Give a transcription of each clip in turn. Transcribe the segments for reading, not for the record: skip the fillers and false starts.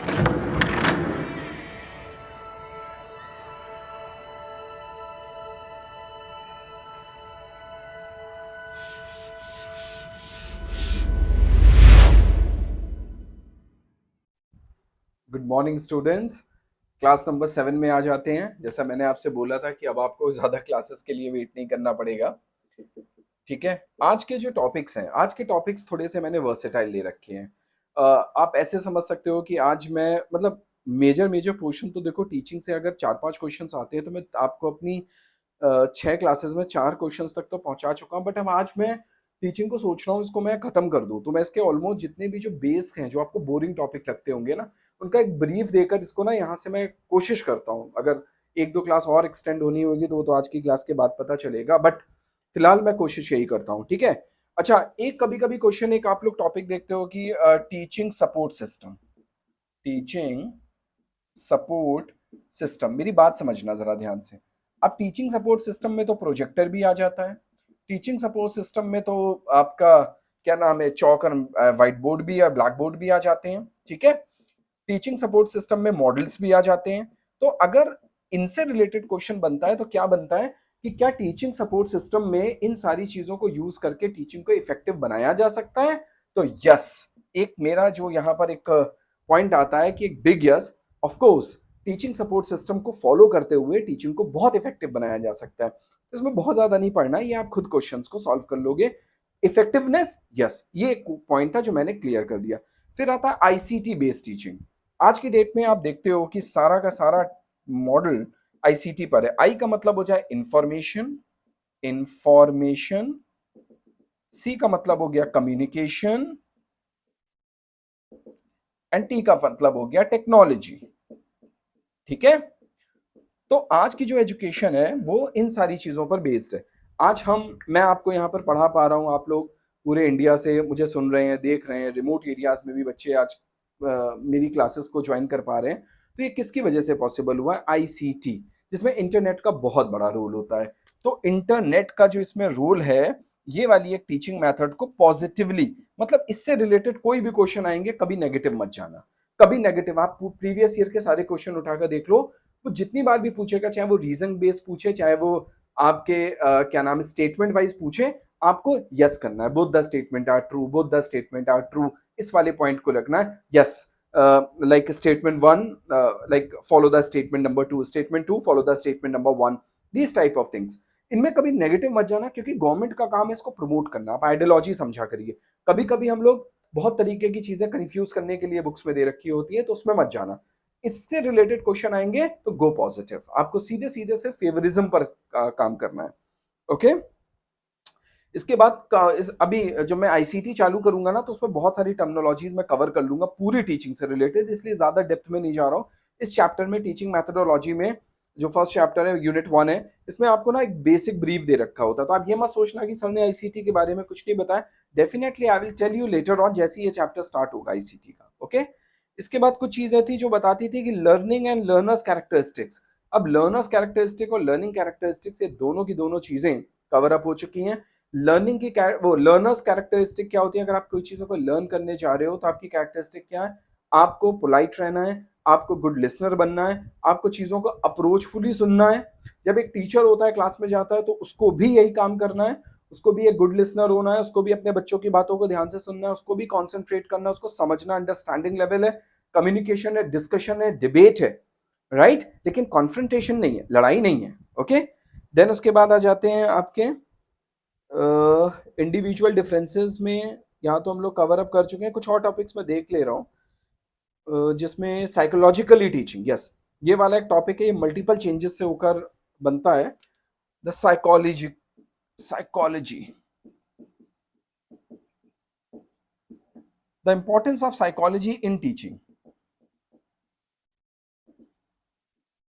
Good morning students. Class number 7 में आ जाते हैं। जैसा मैंने आपसे बोला था कि अब आपको ज़्यादा क्लासेस के लिए वेट नहीं करना पड़ेगा। ठीक है, आज के जो टॉपिक्स हैं, आज के टॉपिक्स थोड़े से मैंने वर्सेटाइल ले रखे हैं। आप ऐसे समझ सकते हो कि आज मैं मतलब मेजर मेजर पोर्शन तो देखो, टीचिंग से अगर 4-5 क्वेश्चंस आते हैं तो मैं आपको अपनी 6 क्लासेस में 4 क्वेश्चंस तक तो पहुंचा चुका हूं। बट अब आज मैं टीचिंग को सोच रहा हूँ इसको मैं खत्म कर दूं, तो मैं इसके ऑलमोस्ट जितने भी जो बेस हैं, जो आपको बोरिंग टॉपिक लगते होंगे ना, उनका एक ब्रीफ देकर इसको ना यहाँ से मैं कोशिश करता हूँ। अगर 1-2 क्लास और एक्सटेंड होनी होगी तो वो तो आज की क्लास के बाद पता चलेगा, बट फिलहाल मैं कोशिश यही करता हूँ। ठीक है, अच्छा, एक कभी कभी क्वेश्चन एक आप लोग टॉपिक देखते हो कि teaching support system. Teaching support system, मेरी बात समझना जरा ध्यान से। अब टीचिंग सपोर्ट सिस्टम में तो प्रोजेक्टर भी आ जाता है, टीचिंग सपोर्ट सिस्टम में तो आपका क्या नाम है, चौक और व्हाइट बोर्ड भी या ब्लैक बोर्ड भी आ जाते हैं। ठीक है, टीचिंग सपोर्ट सिस्टम में मॉडल्स भी आ जाते हैं। तो अगर इनसे रिलेटेड क्वेश्चन बनता है तो क्या बनता है कि क्या टीचिंग सपोर्ट सिस्टम में इन सारी चीजों को यूज करके टीचिंग को इफेक्टिव बनाया जा सकता है? तो यस, एक मेरा जो यहाँ पर एक पॉइंट आता है कि एक big yes, of course teaching support system को फॉलो करते हुए टीचिंग को बहुत इफेक्टिव बनाया जा सकता है। तो इसमें बहुत ज्यादा नहीं पढ़ना, ये आप खुद क्वेश्चंस को सॉल्व कर लोगे। इफेक्टिवनेस, यस, ये एक पॉइंट था जो मैंने क्लियर कर दिया। फिर आता है आईसीटी बेस्ड टीचिंग। आज की डेट में आप देखते हो कि सारा का सारा मॉडल आईसीटी पर है। आई का मतलब हो जाए इंफॉर्मेशन, इंफॉर्मेशन। सी का मतलब हो गया कम्युनिकेशन, एंड टी का मतलब हो गया टेक्नोलॉजी। ठीक है, तो आज की जो एजुकेशन है वो इन सारी चीजों पर बेस्ड है। आज मैं आपको यहाँ पर पढ़ा पा रहा हूँ, आप लोग पूरे इंडिया से मुझे सुन रहे हैं, देख रहे हैं, रिमोट एरियाज में भी बच्चे आज मेरी क्लासेस को ज्वाइन कर पा रहे हैं। तो ये किसकी वजह से पॉसिबल हुआ है? आईसीटी, जिसमें इंटरनेट का बहुत बड़ा रोल होता है। तो इंटरनेट का जो इसमें रोल है, ये वाली एक टीचिंग मेथड को पॉजिटिवली, मतलब इससे रिलेटेड कोई भी क्वेश्चन आएंगे कभी नेगेटिव मत जाना, कभी नेगेटिव। आप प्रीवियस ईयर के सारे क्वेश्चन उठाकर देख लो, वो जितनी बार भी पूछेगा, चाहे वो रीजन बेस्ड पूछे, चाहे वो आपके क्या नाम है स्टेटमेंट वाइज पूछे, आपको यस करना है। Both the statement are true, both the statement are true, इस वाले पॉइंट को रखना है। Yes, like statement 1 like follow the statement number 2, statement 2 follow the statement number 1, this type of things. इनमें कभी नेगेटिव मत जाना, क्योंकि गवर्नमेंट का काम है इसको प्रमोट करना। आप आइडियोलॉजी समझा करिए। कभी कभी हम लोग बहुत तरीके की चीजें कंफ्यूज करने के लिए बुक्स में दे रखी होती है, तो उसमें मत जाना। इससे रिलेटेड क्वेश्चन आएंगे तो गो पॉजिटिव, आपको सीधे सीधे सिर्फ फेवरिज्म पर काम करना है। ओके, इसके बाद अभी जो मैं आईसीटी चालू करूंगा ना, तो उसमें बहुत सारी टर्मिनोलॉजीज मैं कवर कर लूंगा पूरी टीचिंग से रिलेटेड, इसलिए ज्यादा डेप्थ में नहीं जा रहा हूँ। इस चैप्टर में टीचिंग मेथोडोलॉजी में जो फर्स्ट चैप्टर है, यूनिट 1 है, इसमें आपको ना एक बेसिक ब्रीफ दे रखा होता है। तो आप ये मत सोचना कि सर ने आईसीटी के बारे में कुछ नहीं बताया। Definitely I will tell you later on, जैसे ये चैप्टर स्टार्ट होगा आईसीटी का। ओके, इसके बाद कुछ चीजें थी जो बताती थी कि लर्निंग एंड लर्नर्स कैरेक्टरिस्टिक्स। अब लर्नर्स कैरेक्टरिस्टिक और लर्निंग कैरेक्टरिस्टिक्स, ये दोनों की दोनों चीजें कवर अप हो चुकी हैं। लर्निंग की वो लर्नर्स कैरेक्टरिस्टिक क्या होती है? अगर आप कोई चीजों को लर्न करने जा रहे हो तो आपकी कैरेक्टरिस्टिक क्या है? आपको पोलाइट रहना है, आपको गुड लिसनर बनना है, आपको चीजों को अप्रोचफुली सुनना है। जब एक टीचर होता है क्लास में जाता है तो उसको भी यही काम करना है, उसको भी एक गुड लिसनर होना है, उसको भी अपने बच्चों की बातों को ध्यान से सुनना है, उसको भी कॉन्सेंट्रेट करना है, उसको समझना, अंडरस्टैंडिंग लेवल है, कम्युनिकेशन है, डिस्कशन है, डिबेट है, राइट? लेकिन कॉन्फ्रंटेशन नहीं है, लड़ाई नहीं है। ओके, देन उसके बाद आ जाते हैं आपके इंडिविजुअल डिफरेंसेस में। यहाँ तो हम लोग कवर अप कर चुके हैं, कुछ और टॉपिक्स में देख ले रहा हूँ जिसमें साइकोलॉजिकली टीचिंग, यस, ये वाला एक टॉपिक है, ये मल्टीपल चेंजेस से होकर बनता है। The psychology, the importance of psychology in teaching,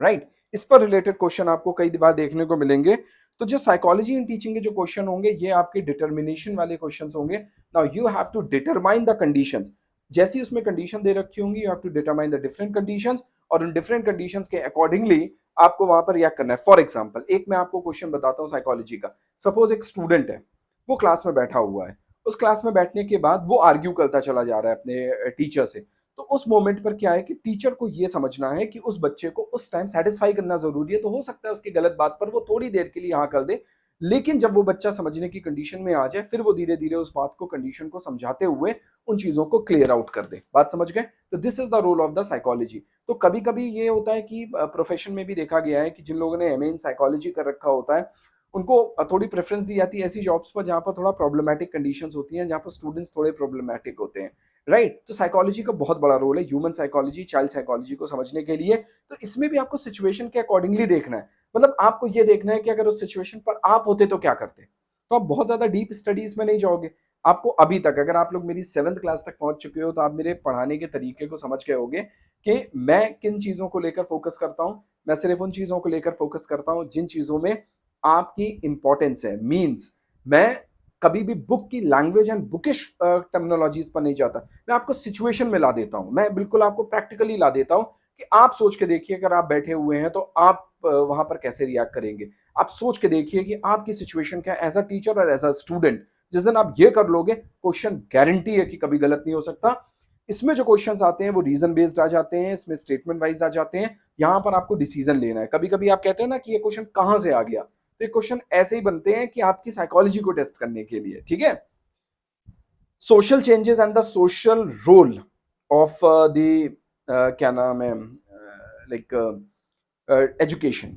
right? इस पर रिलेटेड क्वेश्चन आपको कई बार देखने को मिलेंगे। तो जो साइकोलॉजी इन टीचिंग के जो क्वेश्चन होंगे, ये आपके डिटर्मिनेशन वाले क्वेश्चंस होंगे। Now you have to determine the conditions. जैसी उसमें कंडीशन दे रखी होंगी, you have to determine the different conditions, और उन डिफरेंट कंडीशंस के अकॉर्डिंगली आपको वहां पर रिएक्ट करना है। फॉर एग्जांपल, एक मैं आपको क्वेश्चन बताता हूँ साइकोलॉजी का। सपोज एक स्टूडेंट है, वो क्लास में बैठा हुआ है, उस क्लास में बैठने के बाद वो आर्ग्यू करता चला जा रहा है अपने टीचर से। तो उस मोमेंट पर क्या है कि टीचर को ये समझना है कि उस बच्चे को उस टाइम सेटिस्फाई करना जरूरी है। तो हो सकता है उसकी गलत बात पर वो थोड़ी देर के लिए हाँ कर दे, लेकिन जब वो बच्चा समझने की कंडीशन में आ जाए फिर वो धीरे धीरे उस बात को, कंडीशन को समझाते हुए उन चीजों को क्लियर आउट कर दे। बात समझ गए? तो this is the role of the psychology. तो कभी कभी ये होता है कि प्रोफेशन में भी देखा गया है कि जिन लोगों ने एमए इन साइकोलॉजी कर रखा होता है उनको थोड़ी प्रेफरेंस दी जाती है ऐसी जॉब्स पर जहां पर थोड़ा प्रॉब्लमैटिक कंडीशंस होती हैं, जहां पर स्टूडेंट्स थोड़े प्रॉब्लमैटिक होते हैं, राइट? तो साइकोलॉजी का बहुत बड़ा रोल है, ह्यूमन साइकोलॉजी, चाइल्ड साइकोलॉजी को समझने के लिए। तो इसमें भी आपको सिचुएशन के अकॉर्डिंगली देखना है, मतलब आपको ये देखना है कि अगर उस सिचुएशन पर आप होते तो क्या करते। तो आप बहुत ज्यादा डीप स्टडीज में नहीं जाओगे। आपको अभी तक, अगर आप लोग मेरी 7th क्लास तक पहुंच चुके हो तो आप मेरे पढ़ाने के तरीके को समझ गए होगे कि मैं किन चीजों को लेकर फोकस करता हूं। मैं सिर्फ उन चीजों को लेकर फोकस करता हूं जिन चीजों में आपकी इंपॉर्टेंस है। मींस मैं कभी भी बुक की लैंग्वेज एंड बुकिश टर्मिनोलॉजीज पर नहीं जाता, मैं आपको सिचुएशन में ला देता हूं, मैं बिल्कुल आपको प्रैक्टिकली ला देता हूं कि आप सोच के देखिए अगर आप बैठे हुए हैं तो आप वहां पर कैसे रिएक्ट करेंगे। आप सोच के देखिए कि आपकी सिचुएशन क्या है एज अ टीचर और एज अ स्टूडेंट। जिस दिन आप ये कर लोगे, क्वेश्चन गारंटी है कि कभी गलत नहीं हो सकता। इसमें जो क्वेश्चंस आते हैं वो रीजन बेस्ड आ जाते हैं, इसमें स्टेटमेंट वाइज आ जाते हैं। यहां पर आपको डिसीजन लेना है। कभी कभी आप कहते हैं ना कि ये क्वेश्चन कहां से आ गया, तो ये क्वेश्चन ऐसे ही बनते हैं कि आपकी साइकोलॉजी को टेस्ट करने के लिए, ठीक है? Social changes and the social role of the क्या नाम है, like education,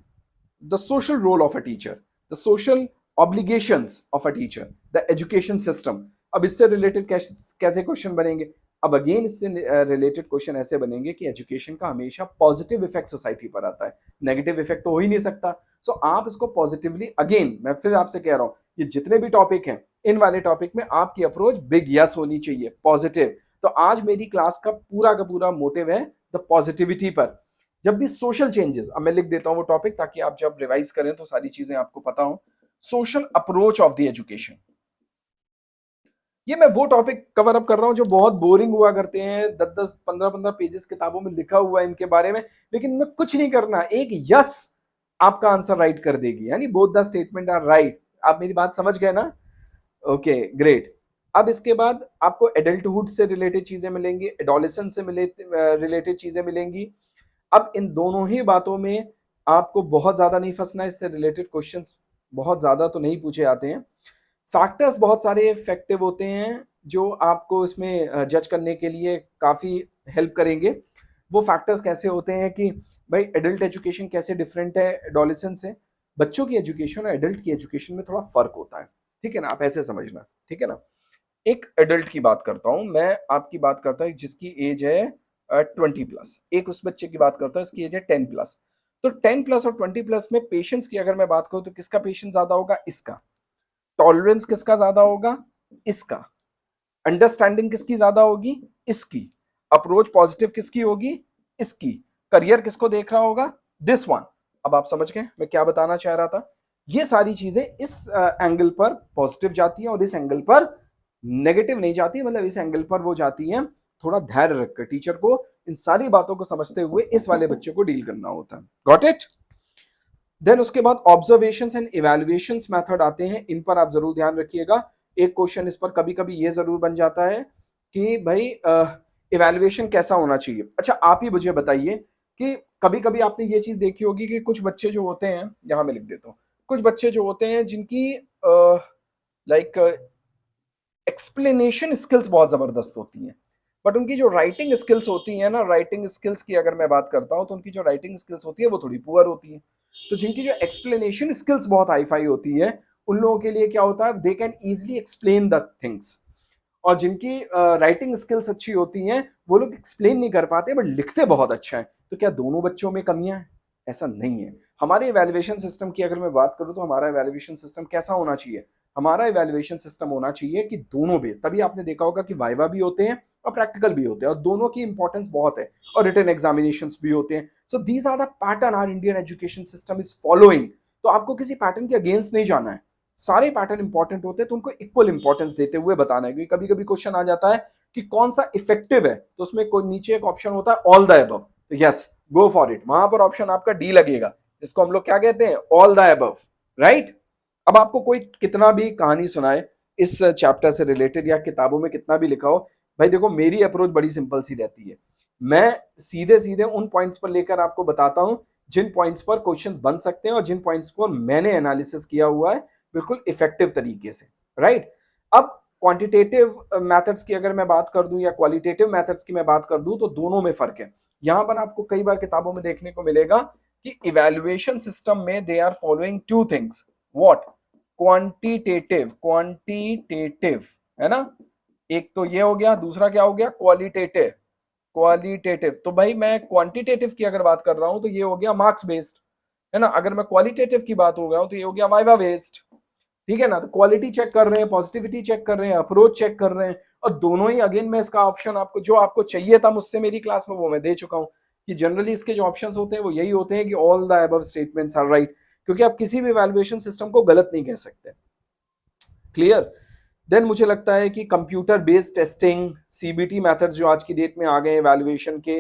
the social role of a teacher, the social obligations of a teacher, the education system। अब इससे रिलेटेड कैसे क्वेश्चन बनेंगे? अब अगेन इससे रिलेटेड क्वेश्चन ऐसे बनेंगे कि एजुकेशन का हमेशा पॉजिटिव इफेक्ट सोसाइटी पर आता है, नेगेटिव इफेक्ट तो हो ही नहीं सकता। सो आप इसको पॉजिटिवली, अगेन मैं फिर आपसे कह रहा हूं, ये जितने भी टॉपिक हैं इन वाले टॉपिक में आपकी अप्रोच बिग यस होनी चाहिए, पॉजिटिव। तो आज मेरी क्लास का पूरा मोटिव है द पॉजिटिविटी पर। जब भी सोशल चेंजेस, अब मैं लिख देता हूं वो टॉपिक ताकि आप जब रिवाइज करें तो सारी चीजें आपको पता हो। Social approach of the education, ये मैं वो टॉपिक कवर अप कर रहा हूं जो बहुत बोरिंग हुआ करते हैं, 10-10 15-15 पेजेस किताबों में लिखा हुआ है इनके बारे में, लेकिन मैं कुछ नहीं करना, एक यस आपका आंसर राइट कर देगी, यानी both the statement are right. आप मेरी बात समझ गए ना? Okay great. अब इसके बाद आपको एडल्टहुड से रिलेटेड चीजें मिलेंगी, एडोलेसेंस से रिलेटेड चीजें मिलेंगी। अब इन दोनों ही बातों में आपको बहुत ज्यादा नहीं फंसना, इससे रिलेटेड क्वेश्चंस बहुत ज्यादा तो नहीं पूछे जाते हैं। फैक्टर्स बहुत सारे इफेक्टिव होते हैं जो आपको इसमें जज करने के लिए काफी हेल्प करेंगे। वो फैक्टर्स कैसे होते हैं कि भाई एडल्ट एजुकेशन कैसे डिफरेंट है एडोलेसेंस से। बच्चों की एजुकेशन और एडल्ट की एजुकेशन में थोड़ा फर्क होता है, ठीक है ना? आप ऐसे समझना, ठीक है ना? एक एडल्ट की बात करता हूं मैं, आपकी बात करता हूं जिसकी एज है 20+, एक उस बच्चे की बात करता हूं इसकी एज है 10+। तो 10+ और 20+ में पेशेंस की अगर मैं बात करूं तो किसका पेशेंस ज्यादा होगा? इसका। टॉलरेंस किसका ज्यादा होगा? इसका। अंडरस्टैंडिंग किसकी ज्यादा होगी? इसकी। अप्रोच पॉजिटिव किसकी होगी? इसकी। करियर किसको देख रहा होगा? This one. अब आप समझ गए मैं क्या बताना चाह रहा था? ये सारी चीजें इस एंगल पर पॉजिटिव जाती हैं और इस एंगल पर नेगेटिव नहीं जाती, मतलब इस एंगल पर वो जाती हैं। थोड़ा धैर्य रखकर टीचर को इन सारी बातों को समझते हुए इस वाले बच्चे को डील करना होता है। Got it? देन उसके बाद ऑब्जर्वेशंस एंड इवैल्यूएशंस मेथड आते हैं, इन पर आप जरूर ध्यान रखिएगा। एक क्वेश्चन इस पर कभी कभी ये जरूर बन जाता है कि भाई इवैल्यूएशन कैसा होना चाहिए। अच्छा आप ही मुझे बताइए कि कभी कभी आपने ये चीज देखी होगी कि कुछ बच्चे जो होते हैं, यहां मैं लिख देता हूं, कुछ बच्चे जो होते हैं जिनकी लाइक एक्सप्लेनेशन स्किल्स बहुत जबरदस्त होती हैं, बट उनकी जो राइटिंग स्किल्स होती हैं ना, राइटिंग स्किल्स की अगर मैं बात करता हूं तो उनकी जो राइटिंग स्किल्स होती है वो थोड़ी पुअर होती है। तो जिनकी जो एक्सप्लेनेशन स्किल्स बहुत हाई फाई होती है उन लोगों के लिए क्या होता है, they can easily explain the things. और जिनकी राइटिंग स्किल्स अच्छी होती हैं वो लोग एक्सप्लेन नहीं कर पाते बट लिखते बहुत अच्छा है। तो क्या दोनों बच्चों में कमियां हैं? ऐसा नहीं है। हमारे इवैल्यूएशन सिस्टम की अगर मैं बात करूं तो हमारा इवैल्यूएशन सिस्टम कैसा होना चाहिए? हमारा इवैल्यूएशन सिस्टम होना चाहिए कि दोनों बेस, तभी आपने देखा होगा कि वाइवा भी होते हैं और प्रैक्टिकल भी होते हैं और दोनों की इंपॉर्टेंस बहुत है, और रिटन एग्जामिनेशंस भी होते हैं। So these are the pattern our Indian education system is following. तो आपको किसी पैटर्न के अगेंस्ट नहीं जाना है, सारे पैटर्न इंपॉर्टेंट होते हैं तो उनको इक्वल इंपॉर्टेंस देते हुए बताना है। क्योंकि कभी कभी क्वेश्चन आ जाता है कि कौन सा इफेक्टिव है, तो उसमें कोई नीचे एक ऑप्शन होता है ऑल द अबव, तो यस गो फॉर इट, वहां पर ऑप्शन आपका डी लगेगा, जिसको हम लोग क्या कहते हैं, ऑल द अबव, राइट? अब आपको कोई कितना भी कहानी सुनाए इस चैप्टर से रिलेटेड या किताबों में कितना भी लिखा हो, भाई देखो मेरी अप्रोच बड़ी सिंपल सी रहती है मैं सीधे सीधे उन पॉइंट्स पर लेकर आपको बताता हूं जिन पॉइंट्स पर क्वेश्चन बन सकते हैं और जिन पॉइंट्स पर मैंने एनालिसिस किया हुआ है बिल्कुल इफेक्टिव तरीके से, राइट। अब क्वांटिटेटिव मेथड्स की अगर मैं बात कर दूं या क्वालिटेटिव मेथड्स की मैं बात कर दूं तो दोनों में फर्क है। यहां पर आपको कई बार किताबों में देखने को मिलेगा कि इवैल्यूएशन सिस्टम में they are following two things, what, quantitative है ना, एक तो ये हो गया, दूसरा क्या हो गया, क्वालिटेटिव। क्वालिटेटिव तो भाई मैं क्वांटिटेटिव की अगर बात कर रहा हूं तो ये हो गया मार्क्स बेस्ड, है ना। अगर मैं क्वालिटेटिव की बात हो गया हूं तो ये हो गया वाइवा बेस्ड, ठीक है ना। तो क्वालिटी चेक कर रहे हैं, पॉजिटिविटी चेक कर रहे हैं, अप्रोच चेक कर रहे हैं, और दोनों ही अगेन मैं इसका ऑप्शन आपको जो आपको चाहिए था मुझसे मेरी क्लास में वो मैं दे चुका हूं कि जनरली इसके जो ऑप्शंस होते हैं वो यही होते हैं कि all the above statements are right, क्योंकि आप किसी भी वैल्यूएशन सिस्टम को गलत नहीं कह सकते। क्लियर। देन मुझे लगता है कि computer based testing, CBT methods जो आज की डेट में आ गए हैं वैल्यूएशन के,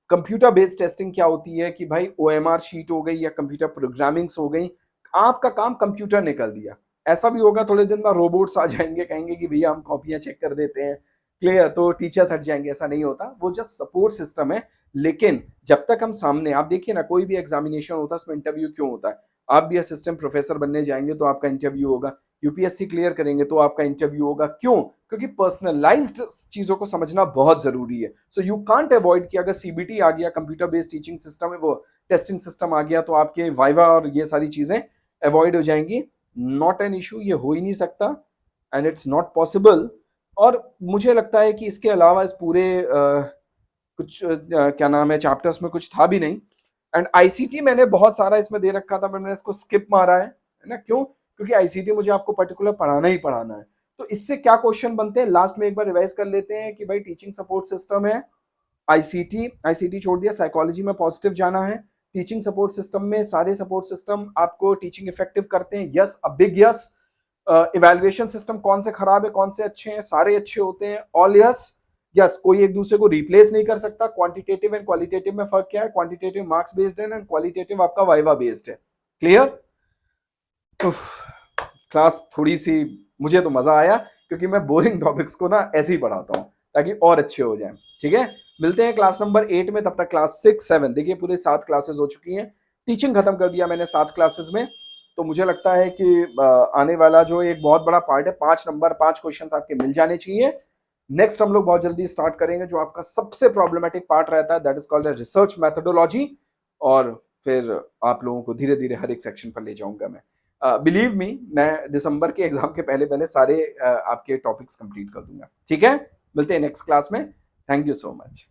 कंप्यूटर बेस्ड टेस्टिंग क्या होती है कि भाई ओएमआर शीट हो गई या कंप्यूटर प्रोग्रामिंग्स हो गई, आपका काम कंप्यूटर ने कर दिया। ऐसा भी होगा थोड़े दिन में रोबोट्स आ जाएंगे, कहेंगे कि भैया हम कॉपियां चेक कर देते हैं, क्लियर, तो टीचर्स हट जाएंगे। ऐसा नहीं होता, वो जस्ट सपोर्ट सिस्टम है। लेकिन जब तक हम सामने, आप देखिए ना, कोई भी एग्जामिनेशन होता है उसमें इंटरव्यू क्यों होता है? आप भी असिस्टेंट प्रोफेसर बनने जाएंगे तो आपका इंटरव्यू होगा, यूपीएससी क्लियर करेंगे तो आपका इंटरव्यू होगा। क्यों? क्योंकि पर्सनलाइज्ड चीजों को समझना बहुत जरूरी है। सो यू कांट अवॉइड कि अगर सीबीटी आ गया, कंप्यूटर बेस्ड टीचिंग सिस्टम है, वो टेस्टिंग सिस्टम आ गया, तो आपके वाइवा और ये सारी चीजें अवॉइड हो जाएंगी। नॉट एन इशू, ये हो ही नहीं सकता एंड इट्स नॉट पॉसिबल। और मुझे लगता है कि इसके अलावा इस पूरे कुछ क्या नाम है चैप्टर्स में कुछ था भी नहीं। एंड आईसीटी मैंने बहुत सारा इसमें दे रखा था, मैंने इसको स्किप मारा है ना। क्यों? क्योंकि आईसीटी मुझे आपको पर्टिकुलर पढ़ाना ही पढ़ाना है। तो इससे क्या क्वेश्चन बनते हैं लास्ट में एक बार रिवाइज कर लेते हैं कि भाई टीचिंग सपोर्ट सिस्टम है, आईसीटी छोड़ दिया, साइकोलॉजी में पॉजिटिव जाना है। टीचिंग सपोर्ट सिस्टम में सारे सपोर्ट सिस्टम आपको टीचिंग इफेक्टिव करते हैं, yes, a big yes. Evaluation system कौन से खराब है, कौन से अच्छे हैं? सारे अच्छे होते हैं, ऑल यस। यस, कोई एक दूसरे को रिप्लेस नहीं कर सकता। क्वांटिटेटिव एंड क्वालिटेटिव में फर्क क्या है? क्वांटिटेटिव मार्क्स बेस्ड है एंड क्वालिटेटिव आपका वाइवा बेस्ड है। क्लियर? क्लास थोड़ी सी, मुझे तो मजा आया क्योंकि मैं बोरिंग टॉपिक्स को ना ऐसे ही पढ़ाता हूँ ताकि और अच्छे हो जाएं। ठीक है, मिलते हैं क्लास नंबर 8 में, तब तक क्लास 6 7, देखिए पूरे 7 क्लासेस हो चुकी हैं। टीचिंग खत्म कर दिया मैंने 7 क्लासेस में। तो मुझे लगता है कि आने वाला जो एक बहुत बड़ा पार्ट है, 5 नंबर 5 क्वेश्चन आपके मिल जाने चाहिए। नेक्स्ट हम लोग बहुत जल्दी स्टार्ट करेंगे जो आपका सबसे प्रॉब्लमेटिक पार्ट रहता है, that is called research methodology. और फिर आप लोगों को धीरे धीरे हर एक सेक्शन पर ले जाऊंगा मैं। बिलीव मी, मैं दिसंबर के एग्जाम के पहले पहले सारे आपके टॉपिक्स कंप्लीट कर दूंगा। ठीक है, मिलते हैं नेक्स्ट क्लास में। Thank you so much.